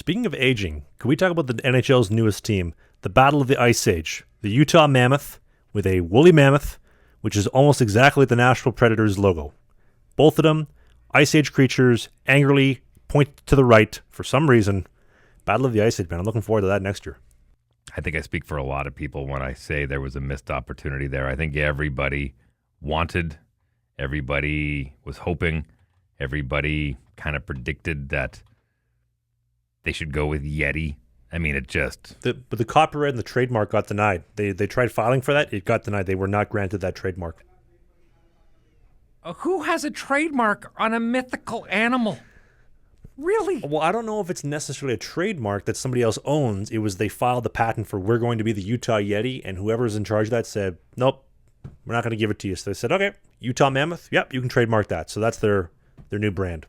Speaking of aging, can we talk about the NHL's newest team, the Battle of the Ice Age, the Utah Mammoth, with a woolly mammoth, which is almost exactly the Nashville Predators logo. Both of them, Ice Age creatures, angrily point to the right for some reason. Battle of the Ice Age, man. I'm looking forward to that next year. I think I speak for a lot of people when I say there was a missed opportunity there. I think everybody wanted, everybody was hoping, everybody kind of predicted that they should go with Yeti. I mean, it just... But the copyright and the trademark got denied. They tried filing for that. It got denied. They were not granted that trademark. Who has a trademark on a mythical animal? Really? Well, I don't know if it's necessarily a trademark that somebody else owns. It was they filed the patent for we're going to be the Utah Yeti, and whoever's in charge of that said, nope, we're not going to give it to you. So they said, okay, Utah Mammoth, yep, you can trademark that. So that's their new brand.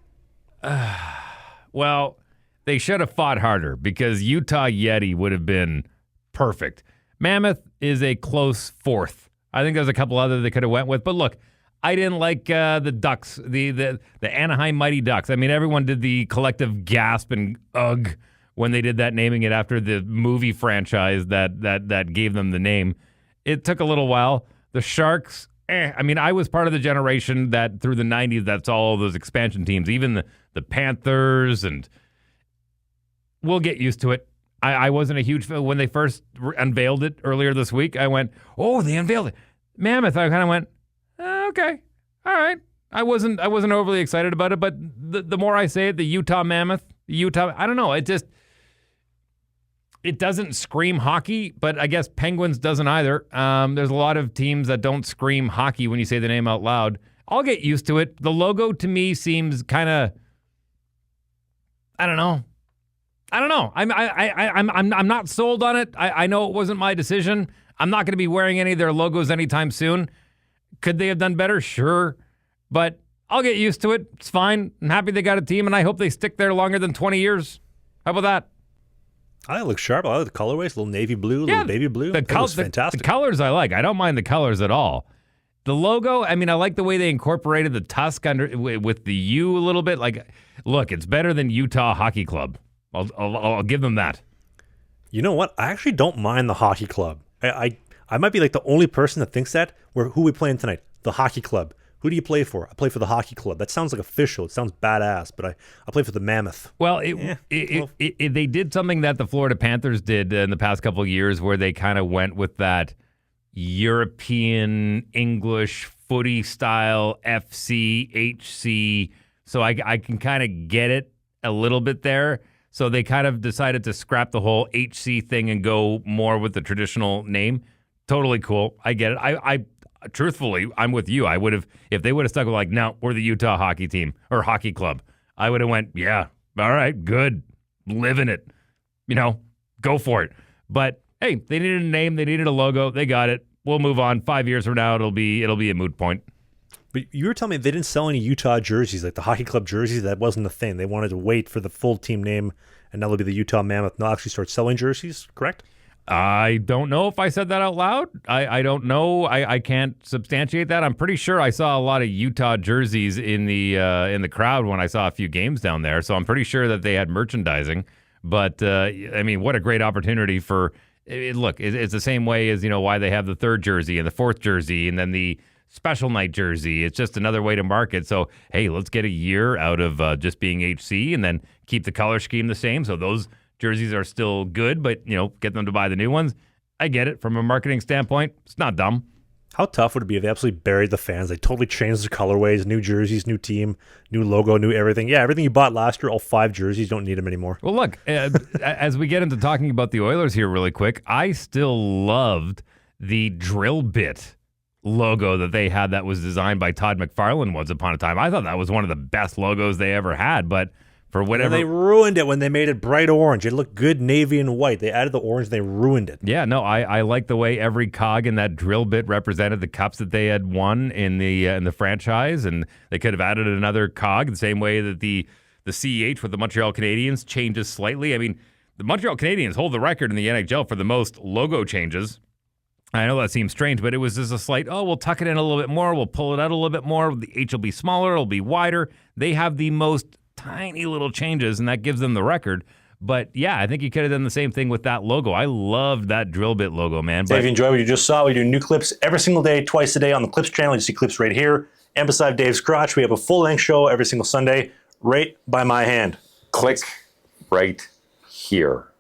Well, they should have fought harder because Utah Yeti would have been perfect. Mammoth is a close fourth. I think there's a couple other they could have went with. But look, I didn't like the Ducks, the Anaheim Mighty Ducks. I mean, everyone did the collective gasp and ugh when they did that, naming it after the movie franchise that gave them the name. It took a little while. The Sharks, I mean, I was part of the generation that through the 90s, that's all those expansion teams, even the Panthers, and we'll get used to it. I wasn't a huge fan. When they first unveiled it earlier this week, I went, oh, they unveiled it. Mammoth, I kind of went, okay, all right. I wasn't overly excited about it, but the more I say it, the Utah Mammoth, I don't know. It doesn't scream hockey, but I guess Penguins doesn't either. There's a lot of teams that don't scream hockey when you say the name out loud. I'll get used to it. The logo to me seems kind of, I don't know. I'm not sold on it. I know it wasn't my decision. I'm not going to be wearing any of their logos anytime soon. Could they have done better? Sure. But I'll get used to it. It's fine. I'm happy they got a team, and I hope they stick there longer than 20 years. How about that? I look sharp. I like the colorways, a little navy blue, a little baby blue. That was fantastic. The colors I like. I don't mind the colors at all. The logo, I mean, I like the way they incorporated the tusk under with the U a little bit. Like, look, it's better than Utah Hockey Club. I'll give them that. You know what? I actually don't mind the hockey club. I might be like the only person that thinks that. Who are we playing tonight? The hockey club. Who do you play for? I play for the hockey club. That sounds like official. It sounds badass, but I play for the Mammoth. Well, they did something that the Florida Panthers did in the past couple of years where they kind of went with that European English footy style FC, HC. So I can kind of get it a little bit there. So they kind of decided to scrap the whole HC thing and go more with the traditional name. Totally cool. I get it. I truthfully, I'm with you. I would have, if they would have stuck with like, no, we're the Utah hockey team or hockey club, I would have went, yeah, all right, good. Live in it. Go for it. But hey, they needed a name. They needed a logo. They got it. We'll move on. 5 years from now, it'll be a moot point. But you were telling me they didn't sell any Utah jerseys, like the hockey club jerseys. That wasn't a thing. They wanted to wait for the full team name, and that'll be the Utah Mammoth. They'll actually start selling jerseys, correct? I don't know if I said that out loud. I don't know. I can't substantiate that. I'm pretty sure I saw a lot of Utah jerseys in the crowd when I saw a few games down there. So I'm pretty sure that they had merchandising. But I mean, what a great opportunity for. Look, it's the same way as why they have the third jersey and the fourth jersey and then the special night jersey. It's just another way to market. So, hey, let's get a year out of just being HC and then keep the color scheme the same. So those jerseys are still good, but, get them to buy the new ones. I get it. From a marketing standpoint, it's not dumb. How tough would it be if they absolutely buried the fans? They totally changed the colorways, new jerseys, new team, new logo, new everything. Yeah, everything you bought last year, all 5 jerseys, don't need them anymore. Well, look, as we get into talking about the Oilers here really quick, I still loved the drill bit logo that they had that was designed by Todd McFarlane once upon a time. I thought that was one of the best logos they ever had, but for whatever... And they ruined it when they made it bright orange. It looked good navy and white. They added the orange, they ruined it. Yeah, no, I like the way every cog in that drill bit represented the cups that they had won in the franchise, and they could have added another cog the same way that the CH with the Montreal Canadiens changes slightly. I mean, the Montreal Canadiens hold the record in the NHL for the most logo changes. I know that seems strange, but it was just a slight, we'll tuck it in a little bit more, we'll pull it out a little bit more, the H will be smaller, it'll be wider. They have the most tiny little changes, and that gives them the record. But yeah, I think he could have done the same thing with that logo. I loved that drill bit logo, man. So But if you enjoyed what you just saw, we do new clips every single day, twice a day on the Clips channel. You see clips right here. And beside Dave's crotch, we have a full-length show every single Sunday, right by my hand. Click right here.